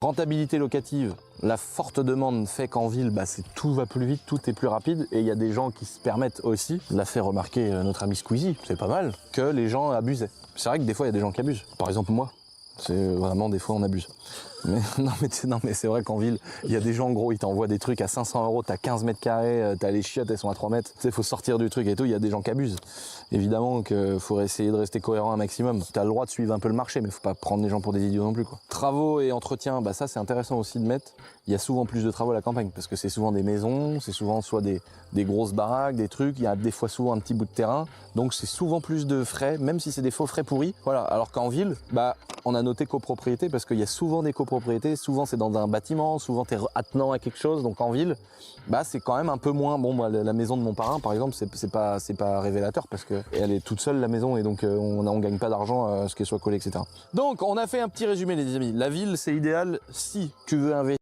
Rentabilité locative, la forte demande fait qu'en ville, tout va plus vite, tout est plus rapide. Et il y a des gens qui se permettent aussi, l'a fait remarquer notre ami Squeezie, c'est pas mal, que les gens abusaient. C'est vrai que des fois, il y a des gens qui abusent. Par exemple, moi. C'est vraiment, des fois, on abuse. Mais non, mais c'est vrai qu'en ville, il y a des gens, gros, ils t'envoient des trucs à 500 €, t'as 15 mètres carrés, t'as les chiottes, elles sont à 3 mètres. Tu sais, faut sortir du truc et tout, il y a des gens qui abusent. Évidemment qu'il faut essayer de rester cohérent un maximum. T'as le droit de suivre un peu le marché, mais faut pas prendre les gens pour des idiots non plus, quoi. Travaux et entretien, ça, c'est intéressant aussi de mettre. Il y a souvent plus de travaux à la campagne, parce que c'est souvent des maisons, c'est souvent soit des grosses baraques, des trucs, il y a des fois souvent un petit bout de terrain, donc c'est souvent plus de frais, même si c'est des faux frais pourris. Voilà, alors qu'en ville, on a noté copropriété, parce qu'il y a souvent des copropriétés, souvent c'est dans un bâtiment, souvent t'es attenant à quelque chose, donc en ville, c'est quand même un peu moins. Bon, moi, la maison de mon parrain, par exemple, c'est pas révélateur, parce que elle est toute seule, la maison, et donc on gagne pas d'argent à ce qu'elle soit collée, etc. Donc, on a fait un petit résumé, les amis. La ville, c'est idéal si tu veux investir